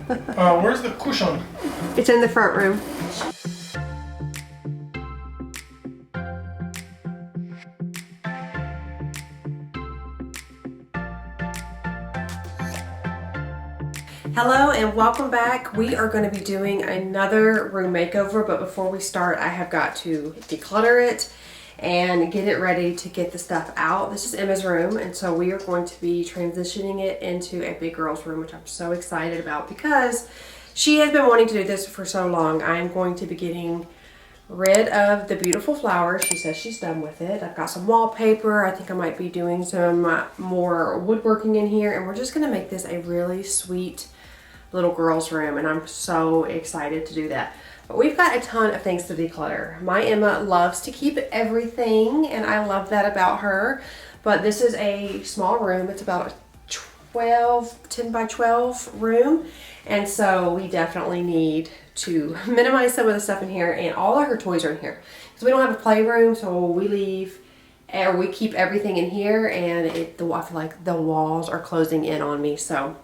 Where's the cushion? It's in the front room. Hello and welcome back. We are going to be doing another room makeover, but before we start, I have got to declutter it and get it ready to get the stuff out. This is Emma's room, and so we are going to be transitioning it into a big girl's room, which I'm so excited about because she has been wanting to do this for so long. I am going to be getting rid of the beautiful flowers. She says she's done with it. I've got some wallpaper. I think I might be doing some more woodworking in here, and we're just going to make this a really sweet little girl's room, and I'm so excited to do that. But we've got a ton of things to declutter. My Emma loves to keep everything, and I love that about her. But this is a small room. It's about a 10 by 12 room, and so we definitely need to minimize some of the stuff in here, and all of her toys are in here because we don't have a playroom, so we leave or we keep everything in here, and I feel like the walls are closing in on me, so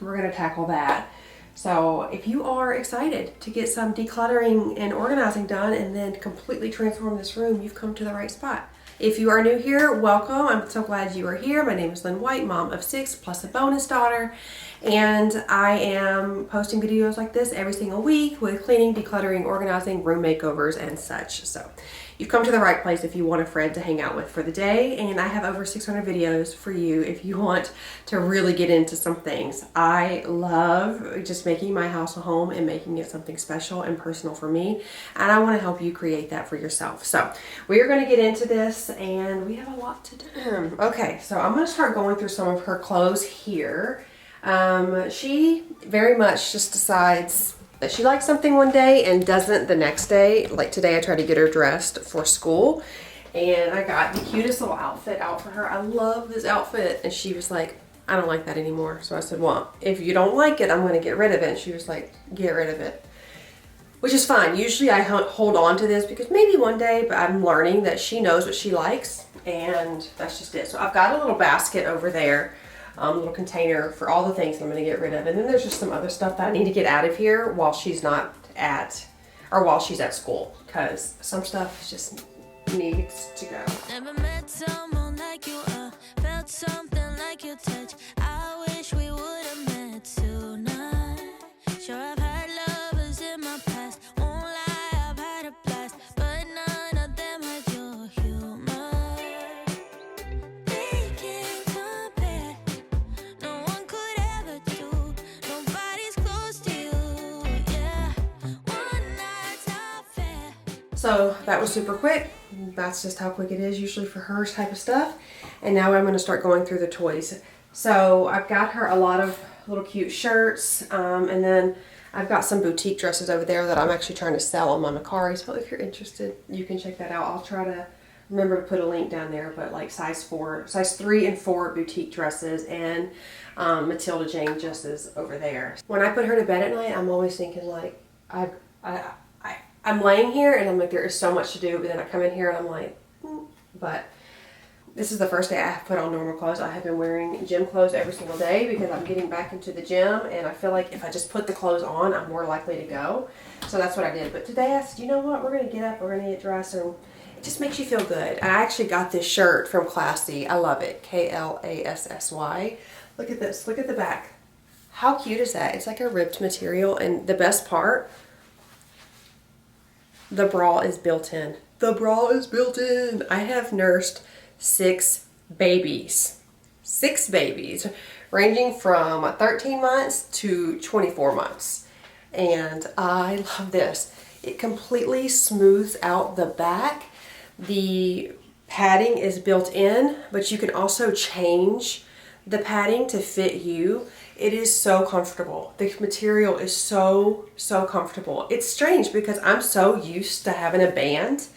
we're going to tackle that. So if you are excited to get some decluttering and organizing done and then completely transform this room, you've come to the right spot. If you are new here, welcome. I'm so glad you are here. My name is Lynn White, mom of 6 plus a bonus daughter, and I am posting videos like this every single week with cleaning, decluttering, organizing, room makeovers, and such. So you've come to the right place if you want a friend to hang out with for the day, and I have over 600 videos for you if you want to really get into some things. I love just making my house a home and making it something special and personal for me, and I want to help you create that for yourself. So we are going to get into this, and we have a lot to do. Okay, so I'm going to start going through some of her clothes here. She very much just decides that she likes something one day and doesn't the next day. Like today I tried to get her dressed for school, and I got the cutest little outfit out for her. I love this outfit, and she was like, I don't like that anymore. So I said, well, if you don't like it, I'm going to get rid of it. And she was like, get rid of it, which is fine. Usually I hold on to this because maybe one day, but I'm learning that she knows what she likes, and that's just it. So I've got a little basket over there, little container for all the things I'm going to get rid of. And then there's just some other stuff that I need to get out of here while she's not at, or while she's at school, because some stuff just needs to go. Never met someone like you, felt something like your touch. I wish we would have met tonight. Sure, I've had lovers in my past, won't lie, I've had a blast, but none of them had your humor. They can't compare, no one could ever do, nobody's close to you, yeah, one night's not fair. So that was super quick. That's just how quick it is usually for her type of stuff. And now I'm going to start going through the toys. So I've got her a lot of little cute shirts, and then I've got some boutique dresses over there that I'm actually trying to sell on my Macari. So if you're interested, you can check that out. I'll try to remember to put a link down there, but like size 3 and 4 boutique dresses, and Matilda Jane dresses over there. When I put her to bed at night, I'm always thinking like, I'm laying here and I'm like, there is so much to do, but then I come in here and I'm like, but this is the first day I have put on normal clothes. I have been wearing gym clothes every single day because I'm getting back into the gym, and I feel like if I just put the clothes on, I'm more likely to go. So that's what I did. But today I said, you know what, we're going to get up, we're going to get dressed, and it just makes you feel good. And I actually got this shirt from Classy. I love it. Klassy. Look at this. Look at the back. How cute is that? It's like a ribbed material, and the best part, the bra is built in. The bra is built in. I have nursed 6 babies. 6 babies, ranging from 13 months to 24 months. And I love this. It completely smooths out the back. The padding is built in, but you can also change the padding to fit you. It is so comfortable. The material is so comfortable. It's strange because I'm so used to having a band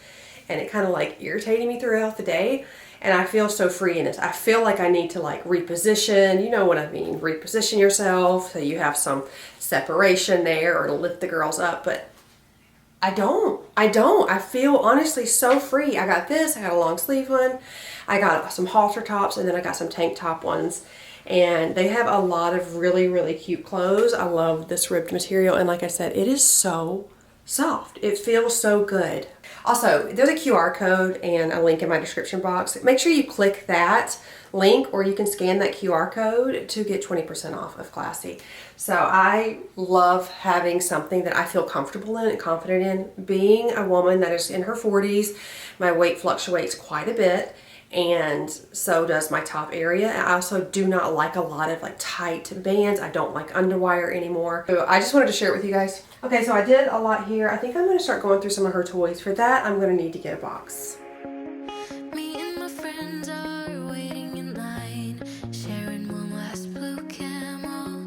and it kind of like irritating me throughout the day, and I feel so free in it. I feel like I need to like reposition, you know what I mean, reposition yourself so you have some separation there, or to lift the girls up, but I don't. I feel honestly so free. I got this, I got a long sleeve one, I got some halter tops, and then I got some tank top ones. And they have a lot of really, really cute clothes. I love this ribbed material. And like I said, it is so soft. It feels so good. Also, there's a QR code and a link in my description box. Make sure you click that link, or you can scan that QR code to get 20% off of Classy. So I love having something that I feel comfortable in and confident in. Being a woman that is in her 40s, my weight fluctuates quite a bit, and so does my top area. I also do not like a lot of like tight bands. I don't like underwire anymore. So I just wanted to share it with you guys. Okay, so I did a lot here. I think I'm going to start going through some of her toys. For that, I'm going to need to get a box. Me and my friends are waiting in line, sharing one last blue camel.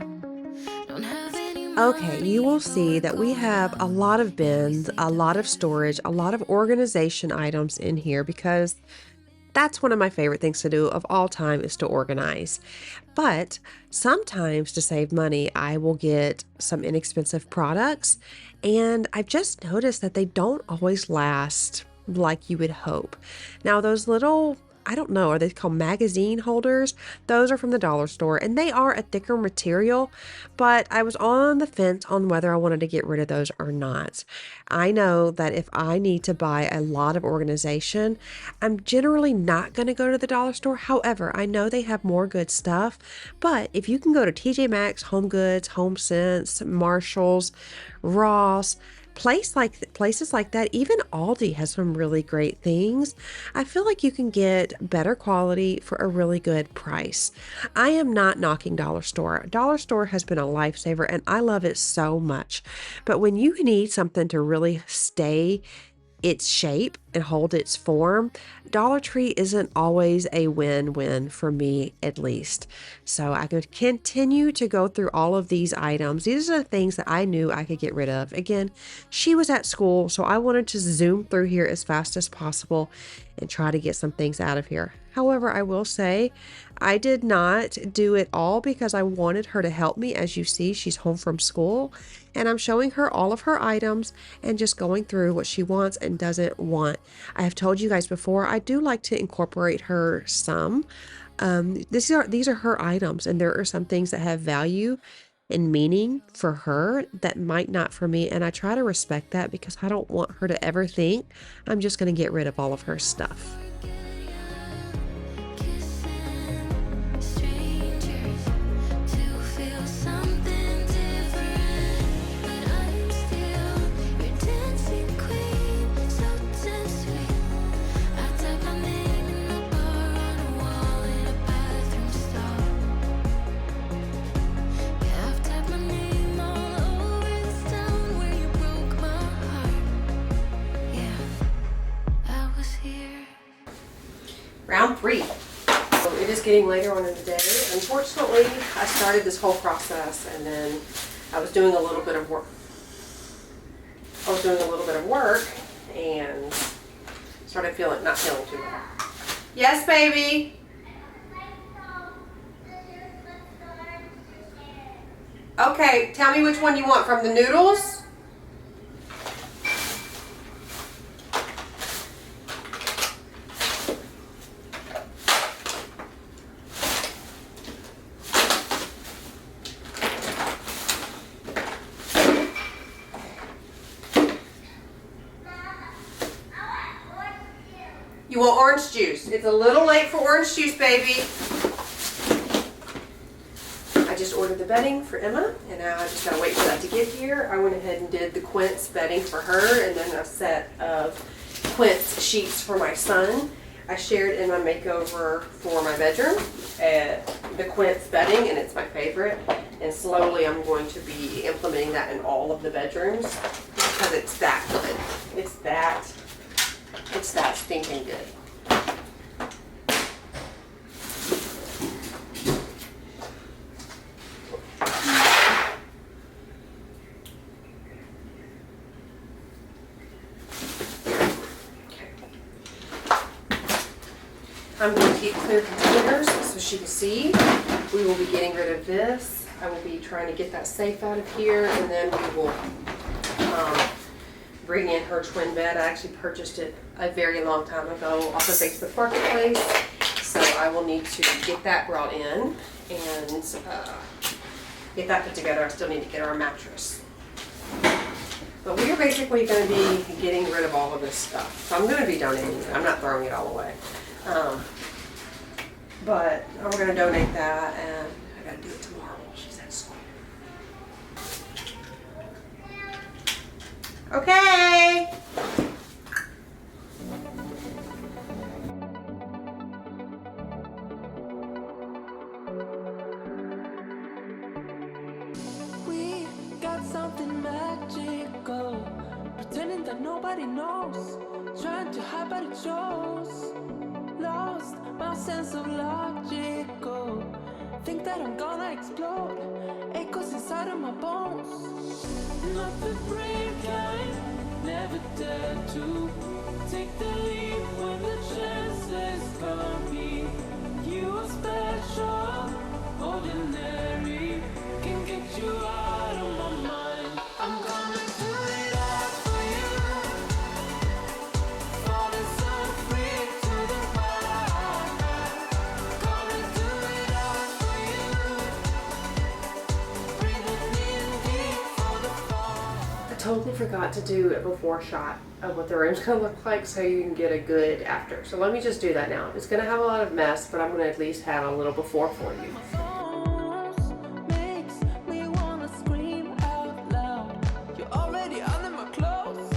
Don't have any Okay, you will see that we have a lot of bins, a lot of storage, a lot of organization items in here, because that's one of my favorite things to do of all time, is to organize. But sometimes, to save money, I will get some inexpensive products, and I've just noticed that they don't always last like you would hope. Now, those little, I don't know, are they called magazine holders? Those are from the dollar store, and they are a thicker material, but I was on the fence on whether I wanted to get rid of those or not. I know that if I need to buy a lot of organization, I'm generally not going to go to the dollar store. However, I know they have more good stuff, but if you can go to TJ Maxx, Home Goods, Home Sense, Marshalls, Ross, places like that, even Aldi has some really great things. I feel like you can get better quality for a really good price. I am not knocking dollar store. Dollar store has been a lifesaver, and I love it so much. But when you need something to really stay its shape and hold its form, Dollar Tree isn't always a win-win for me, at least. So I could continue to go through all of these items. These are the things that I knew I could get rid of. Again, she was at school, so I wanted to zoom through here as fast as possible and try to get some things out of here. However, I will say I did not do it all because I wanted her to help me. As you see, she's home from school, and I'm showing her all of her items and just going through what she wants and doesn't want. I have told you guys before, I do like to incorporate her some. These are her items, and there are some things that have value and meaning for her that might not for me, and I try to respect that because I don't want her to ever think I'm just going to get rid of all of her stuff. Round 3. So it is getting later on in the day. Unfortunately, I started this whole process, and then I was doing a little bit of work. And started not feeling too well. Yes, baby. Okay, tell me which one you want, from the noodles. You want orange juice. It's a little late for orange juice, baby. I just ordered the bedding for Emma, and now I just gotta wait for that to get here. I went ahead and did the quince bedding for her, and then a set of quince sheets for my son. I shared in my makeover for my bedroom the quince bedding, and it's my favorite. And slowly I'm going to be implementing that in all of the bedrooms because it's that good. It's that stinking good. I'm going to keep clear containers so she can see. We will be getting rid of this. I will be trying to get that safe out of here, and then we will bring in her twin bed. I actually purchased it a very long time ago off of Facebook Marketplace. So I will need to get that brought in and get that put together. I still need to get our mattress. But we are basically going to be getting rid of all of this stuff. So I'm going to be donating it. I'm not throwing it all away. But we're going to donate that, and I got to do it tomorrow while she's at school. Okay. We got something magical, pretending that nobody knows, trying to hide but it shows. Lost my sense of logical, think that I'm gonna explode, echoes inside of my bones. Not the brave kind, never dare to take the leap when the chances come me. You are special, ordinary, can get you out of my mind. I'm gonna do it all for you, falling so free to the wild. Gonna do it all for you, breathing in deep for the fall. I totally forgot to do a before shot of what the room's going to look like so you can get a good after. So let me just do that now. It's going to have a lot of mess, but I'm going to at least have a little before for you. Makes me wanna scream out loud. You're already under my clothes,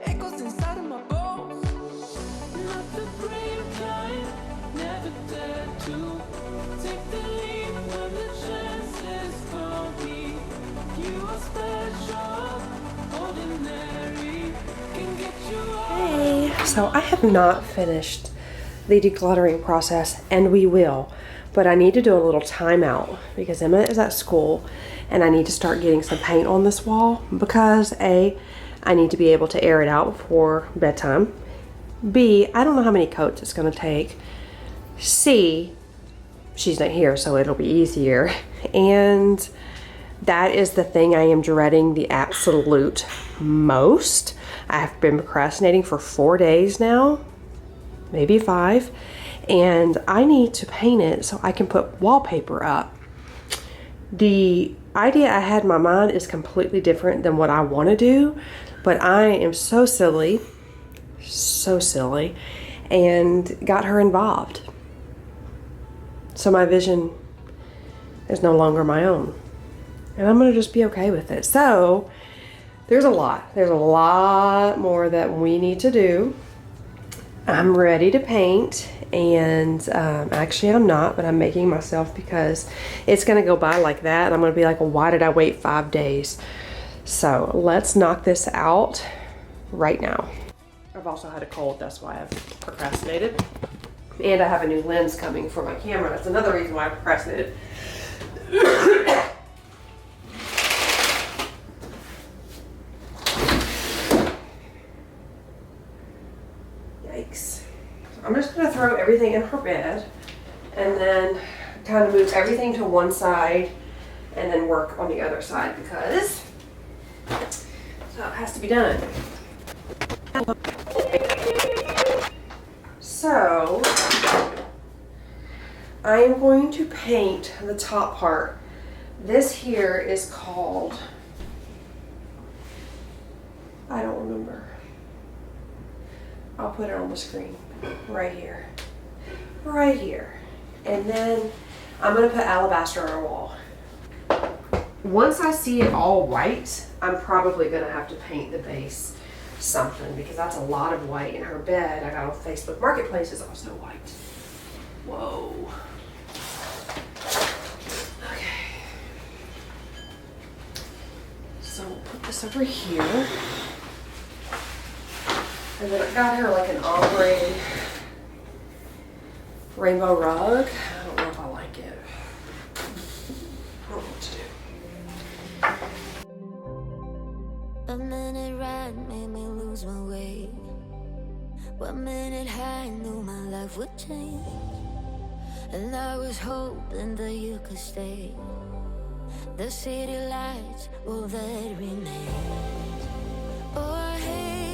echoes inside of my bones. Not the brave kind, never dare to take the leap when the chances come me. You are special, ordinary, can get you out. Hey, so I have not finished the decluttering process, and we will, but I need to do a little timeout because Emma is at school and I need to start getting some paint on this wall because A, I need to be able to air it out before bedtime. B, I don't know how many coats it's going to take. C, she's not here, so it'll be easier. And that is the thing I am dreading the absolute most. I have been procrastinating for 4 days now, maybe 5, and I need to paint it so I can put wallpaper up. The idea I had in my mind is completely different than what I want to do, but I am so silly, and got her involved. So my vision is no longer my own, and I'm going to just be okay with it. So there's a lot more that we need to do. I'm ready to paint, and actually I'm not, but I'm making myself because it's going to go by like that. I'm going to be like, well, why did I wait 5 days? So let's knock this out right now. I've also had a cold, that's why I've procrastinated. And I have a new lens coming for my camera. That's another reason why I procrastinated. Yikes. I'm just going to throw everything in her bed and then kind of move everything to one side and then work on the other side because so it has to be done. So I am going to paint the top part. This here is called, I don't remember. I'll put it on the screen right here. Right here. And then I'm going to put alabaster on our wall. Once I see it all white, I'm probably going to have to paint the base something because that's a lot of white in her bed. I got on Facebook Marketplace is also white. Whoa. Okay. So we'll put this over here. And then I got her like an ombre rainbow rug. I don't know if I like it. I don't know what to do. A minute ride made me lose my way. 1 minute high, knew my life would change. And I was hoping that you could stay. The city lights, all that remains. Oh, I hate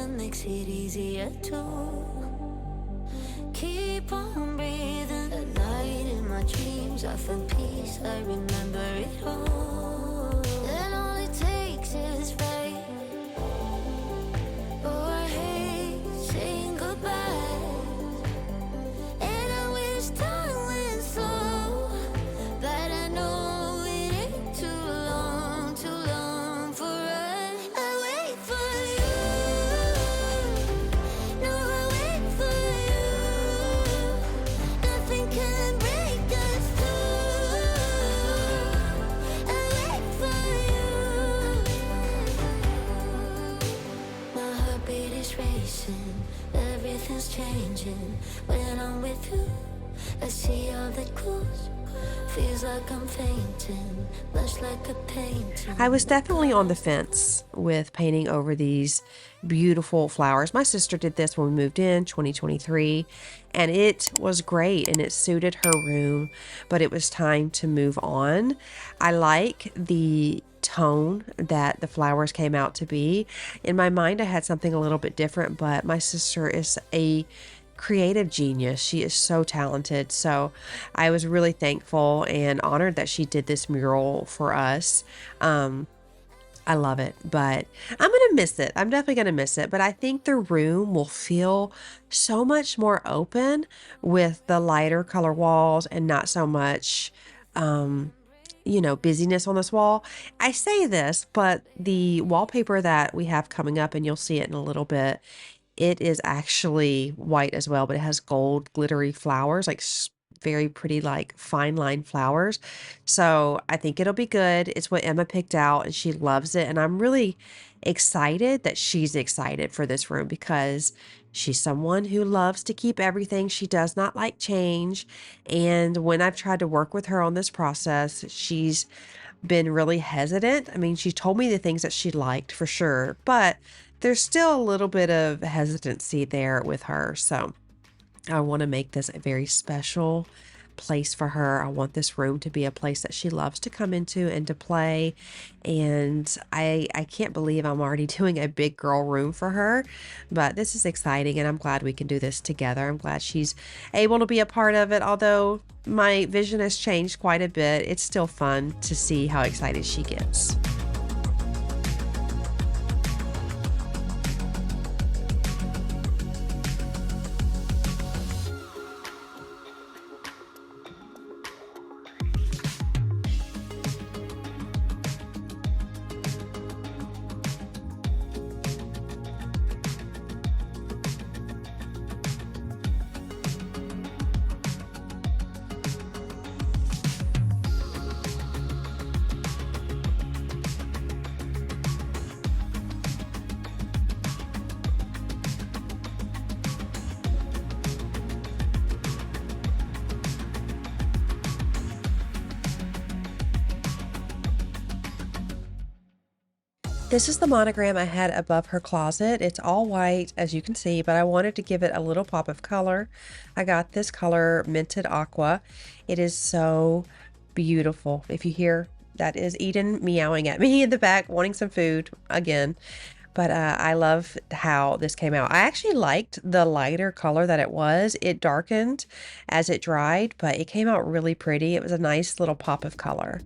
something makes it easier to keep on breathing. The light in my dreams, I feel peace, I remember it all. And all it takes is faith. Oh, I hate saying goodbye, and I wish time went slow, but I know it ain't too long for us. I wait for you, no, I wait for you. Nothing can break us through. I wait for you. My heartbeat is racing, everything's changing when I'm with you. I see all that close, feels like I'm fainting, much like a painting. I was definitely on the fence with painting over these beautiful flowers. My sister did this when we moved in 2023, and it was great and it suited her room, but it was time to move on. I like the tone that the flowers came out to be. In my mind, I had something a little bit different, but my sister is a creative genius. She is so talented. So I was really thankful and honored that she did this mural for us. I love it, but I'm going to miss it. I'm definitely going to miss it, but I think the room will feel so much more open with the lighter color walls and not so much, busyness on this wall. I say this, but the wallpaper that we have coming up, and you'll see it in a little bit, it is actually white as well, but it has gold glittery flowers, like very pretty, like fine line flowers. So I think it'll be good. It's what Emma picked out and she loves it. And I'm really excited that she's excited for this room because she's someone who loves to keep everything. She does not like change. And when I've tried to work with her on this process, she's been really hesitant. I mean, she told me the things that she liked for sure, but there's still a little bit of hesitancy there with her. So I want to make this a very special place for her. I want this room to be a place that she loves to come into and to play. And I can't believe I'm already doing a big girl room for her, but this is exciting and I'm glad we can do this together. I'm glad she's able to be a part of it. Although my vision has changed quite a bit, it's still fun to see how excited she gets. This is the monogram I had above her closet. It's all white, as you can see, but I wanted to give it a little pop of color. I got this color, Minted Aqua. It is so beautiful. If you hear, that is Eden meowing at me in the back, wanting some food again. But I love how this came out. I actually liked the lighter color that it was. It darkened as it dried, but it came out really pretty. It was a nice little pop of color.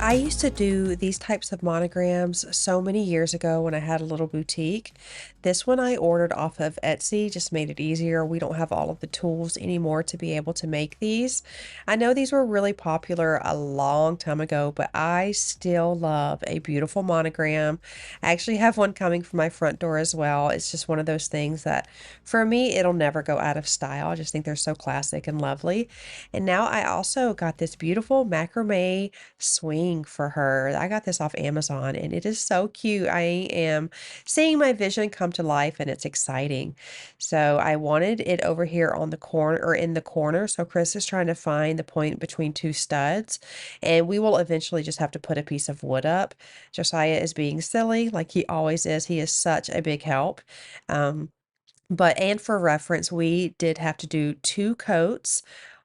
I used to do these types of monograms so many years ago when I had a little boutique. This one I ordered off of Etsy, just made it easier. We don't have all of the tools anymore to be able to make these. I know these were really popular a long time ago, but I still love a beautiful monogram. I actually have one coming from my front door as well. It's just one of those things that for me, it'll never go out of style. I just think they're so classic and lovely. And now I also got this beautiful macrame swing thing for her. I got this off Amazon and it is so cute. I am seeing my vision come to life and it's exciting. So I wanted it over here on the corner or in the corner. So Chris is trying to find the point between two studs and we will eventually just have to put a piece of wood up. Josiah is being silly like he always is. He is such a big help. And for reference, we did have to do two coats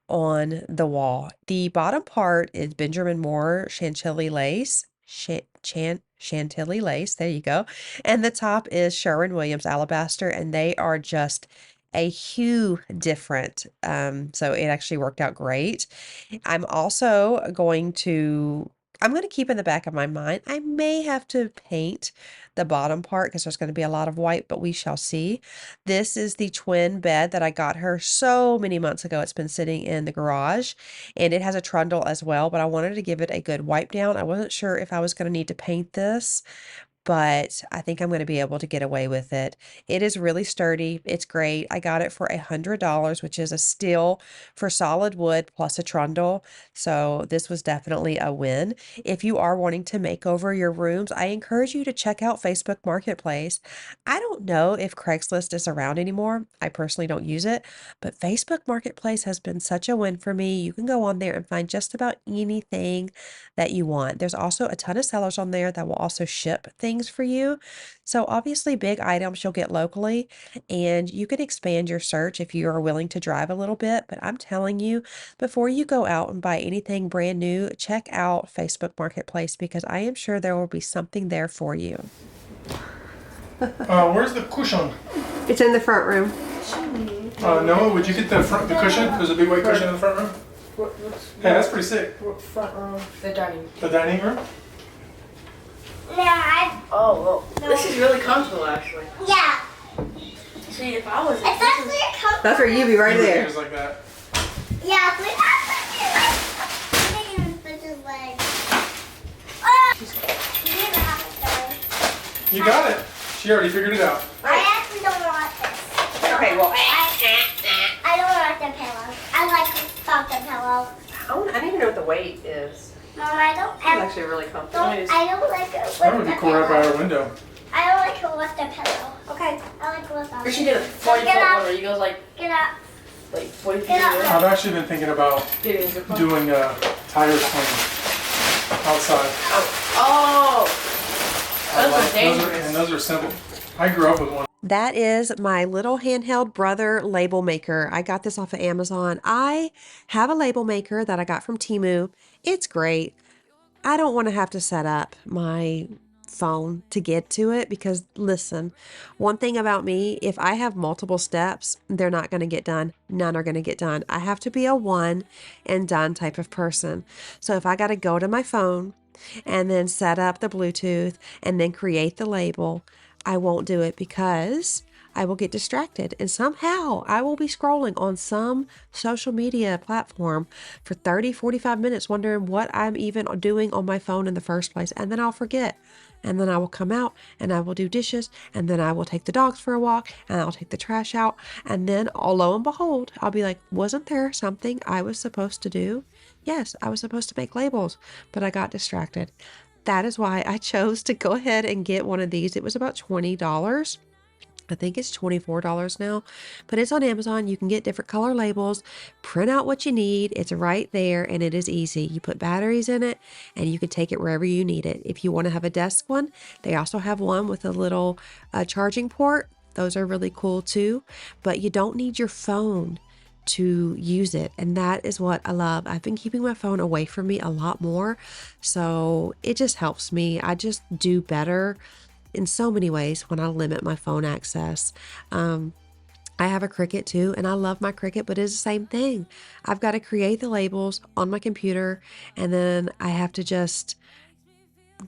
on the wall. The bottom part is Benjamin Moore Chantilly lace. Chantilly lace, there you go. And the top is Sherwin-Williams alabaster, and they are just a hue different. So it actually worked out great. I'm also going to keep in the back of my mind, I may have to paint the bottom part because there's going to be a lot of white, but we shall see. This is the twin bed that I got her so many months ago. It's been sitting in the garage and it has a trundle as well, but I wanted to give it a good wipe down. I wasn't sure if I was going to need to paint this, but I think I'm going to be able to get away with it. It is really sturdy. It's great. I got it for $100, which is a steal for solid wood plus a trundle. So this was definitely a win. If you are wanting to make over your rooms, I encourage you to check out Facebook Marketplace. I don't know if Craigslist is around anymore. I personally don't use it, but Facebook Marketplace has been such a win for me. You can go on there and find just about anything that you want. There's also a ton of sellers on there that will also ship things for you. So obviously big items you'll get locally and you can expand your search if you are willing to drive a little bit. But I'm telling you, before you go out and buy anything brand new, check out Facebook Marketplace because I am sure there will be something there for you. Where's the cushion? It's in the front room. Noah, would you get the cushion? There's a big white cushion in the front room. Hey, that's pretty sick. What front room? The dining. The dining room? Yeah, well, this is really comfortable actually. Yeah. See, if I was It's actually comfortable. That's where you be right there. Just like that. Yeah, but that's like. You got it. She already figured it out. I actually don't want this. Okay, well, I don't like the pillow. I like the softer pillow. I don't even know what the weight is. Mom, I don't. It's actually really comfortable. I don't like it with That would be the cool right by pillow. our window. I don't like it with the pillow. Okay. I like it without. Or she did a 40-foot Get up. one where you goes like Get up. 40 feet Get up. away. I've actually been thinking about doing a tire swing outside. Oh! Those are And dangerous. those are simple. I grew up with one. That is my little handheld brother label maker. I got this off of Amazon. I have a label maker that I got from Temu. It's great. I don't want to have to set up my phone to get to it because listen, one thing about me, if I have multiple steps, they're not going to get done. None are going to get done. I have to be a one and done type of person. So if I got to go to my phone and then set up the Bluetooth and then create the label, I won't do it because I will get distracted and somehow I will be scrolling on some social media platform for 30, 45 minutes wondering what I'm even doing on my phone in the first place. And then I'll forget. And then I will come out and I will do dishes and then I will take the dogs for a walk and I'll take the trash out. And then lo and behold, I'll be like, wasn't there something I was supposed to do? Yes, I was supposed to make labels, but I got distracted. That is why I chose to go ahead and get one of these. It was about $20. I think it's $24 now, but it's on Amazon. You can get different color labels, print out what you need. It's right there and it is easy. You put batteries in it and you can take it wherever you need it. If you want to have a desk one, they also have one with a little charging port. Those are really cool too, but you don't need your phone to use it. And that is what I love. I've been keeping my phone away from me a lot more. So it just helps me. I just do better in so many ways when I limit my phone access. I have a Cricut too, and I love my Cricut, but it's the same thing. I've got to create the labels on my computer, and then I have to just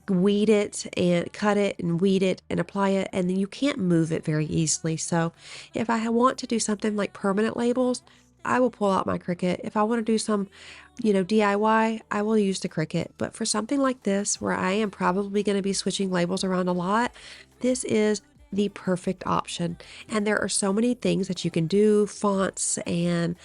weed it and cut it and weed it and apply it, and then you can't move it very easily. So if I want to do something like permanent labels, I will pull out my Cricut. If I want to do some, DIY, I will use the Cricut. But for something like this, where I am probably going to be switching labels around a lot, this is the perfect option. And there are so many things that you can do, fonts and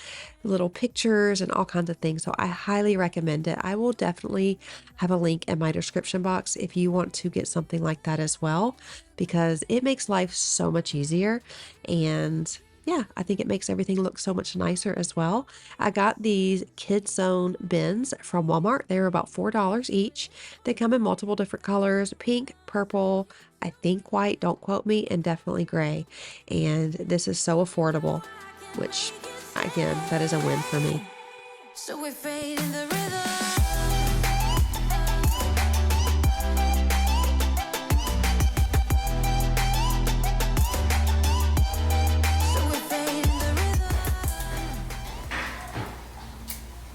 little pictures and all kinds of things. So I highly recommend it. I will definitely have a link in my description box if you want to get something like that as well, because it makes life so much easier. And yeah, I think it makes everything look so much nicer as well. I got these Kids Zone bins from Walmart. They were about $4 each. They come in multiple different colors: pink, purple, I think white, don't quote me, and definitely gray. And this is so affordable, which again, that is a win for me. So we fade in the rhythm.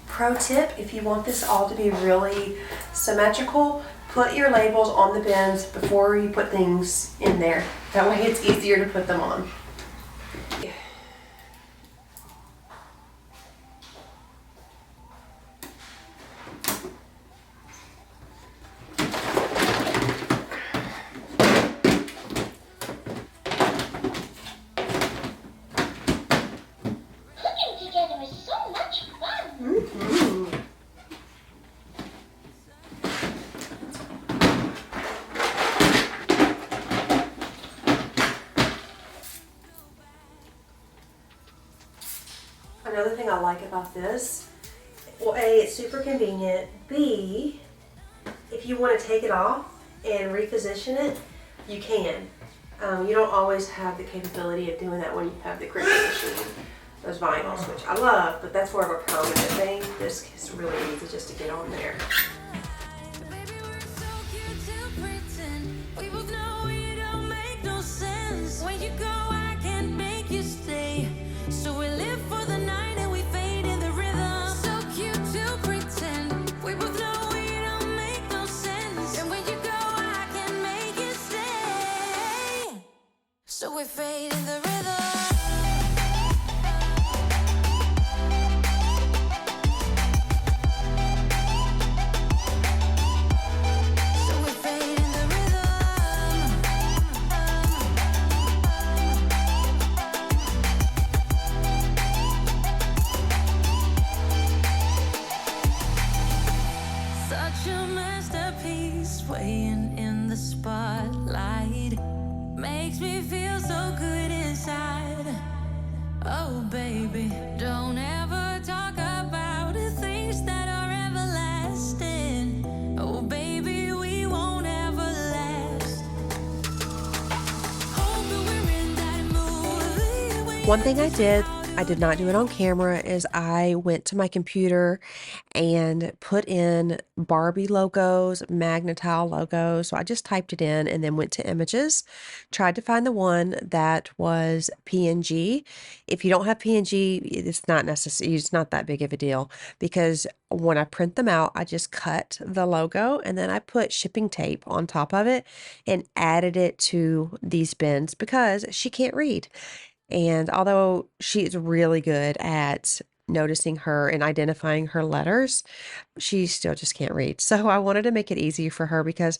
Pro tip, if you want this all to be really symmetrical, put your labels on the bins before you put things in there. That way it's easier to put them on. Cooking together is so much fun. Another thing I like about this, well, A, it's super convenient. B, if you want to take it off and reposition it, you can. You don't always have the capability of doing that when you have the cricket machine, those vinyls, which I love, but that's more of a permanent thing. This is really easy just to get on there. Baby, we're so cute to pretend. We both know it don't make no sense. When you go, I can't make you stay. So we live for the night and we fade in the rhythm. So cute to pretend. We both know it don't make no sense. And when you go, I can't make you stay. So we fade in the rhythm. Such a masterpiece, swaying in the spotlight. Makes me feel so good inside. Oh, baby, don't ever talk about the things that are everlasting. Oh, baby, we won't ever last. Hope that we're in that movie. One thing I did not do it on camera, is I went to my computer and put in Barbie logos, Magnetile logos. So I just typed it in and then went to images, tried to find the one that was PNG. If you don't have PNG, it's not necessary. It's not that big of a deal, because when I print them out, I just cut the logo and then I put shipping tape on top of it and added it to these bins because she can't read. And although she is really good at noticing her and identifying her letters, she still just can't read. So I wanted to make it easy for her, because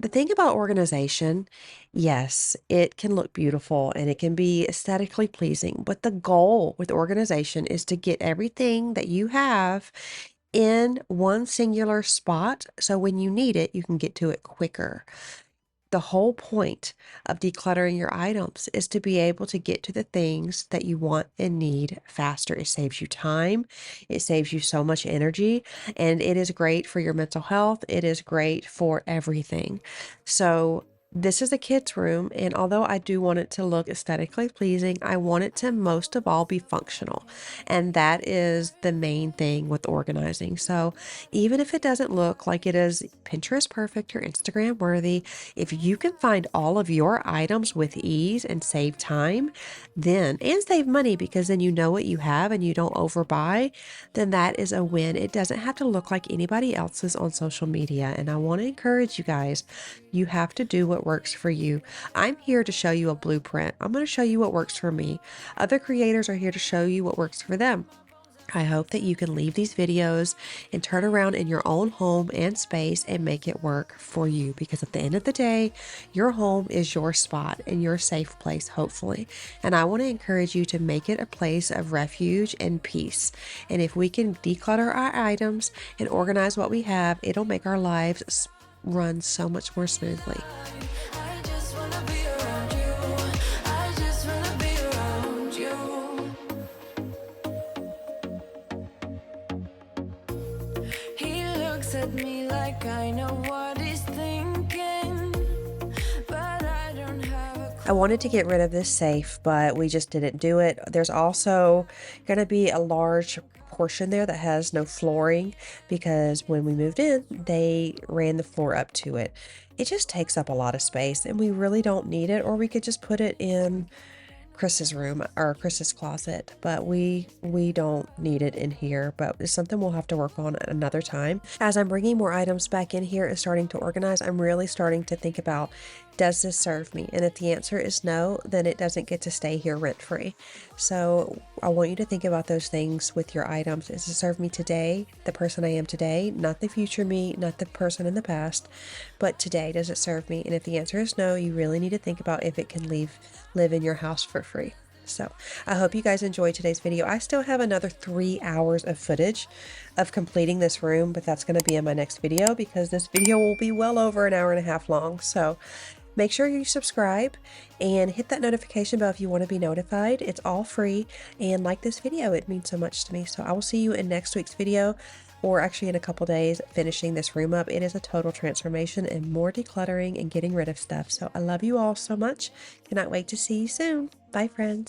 the thing about organization, yes, it can look beautiful and it can be aesthetically pleasing, but the goal with organization is to get everything that you have in one singular spot, so when you need it, you can get to it quicker. The whole point of decluttering your items is to be able to get to the things that you want and need faster. It saves you time. It saves you so much energy, and it is great for your mental health. It is great for everything. So this is a kid's room, and although I do want it to look aesthetically pleasing, I want it to most of all be functional. And that is the main thing with organizing. So even if it doesn't look like it is Pinterest perfect or Instagram worthy, if you can find all of your items with ease and save time, then, and save money, because then you know what you have and you don't overbuy, then that is a win. It doesn't have to look like anybody else's on social media. And I want to encourage you guys, you have to do what works for you. I'm here to show you a blueprint. I'm going to show you what works for me. Other creators are here to show you what works for them. I hope that you can leave these videos and turn around in your own home and space and make it work for you, because at the end of the day, your home is your spot and your safe place, hopefully. And I want to encourage you to make it a place of refuge and peace. And if we can declutter our items and organize what we have, it'll make our lives run so much more smoothly. I just wanna be around you. I just wanna be around you. He looks at me like I know what he's thinking, but I don't have a I wanted to get rid of this safe, but we just didn't do it. There's also going to be a large portion there that has no flooring, because when we moved in, they ran the floor up to it. It just takes up a lot of space and we really don't need it, or we could just put it in Chris's room or Chris's closet, but we don't need it in here. But it's something we'll have to work on at another time. As I'm bringing more items back in here and starting to organize, I'm really starting to think about, does this serve me? And if the answer is no, then it doesn't get to stay here rent-free. So I want you to think about those things with your items. Does it serve me today, the person I am today, not the future me, not the person in the past, but today, does it serve me? And if the answer is no, you really need to think about if it can live in your house for free. So I hope you guys enjoyed today's video. I still have another 3 hours of footage of completing this room, but that's going to be in my next video, because this video will be well over an hour and a half long. So make sure you subscribe and hit that notification bell if you want to be notified. It's all free, and like this video. It means so much to me. So I will see you in next week's video, or actually in a couple days, finishing this room up. It is a total transformation and more decluttering and getting rid of stuff. So I love you all so much. Cannot wait to see you soon. Bye, friends.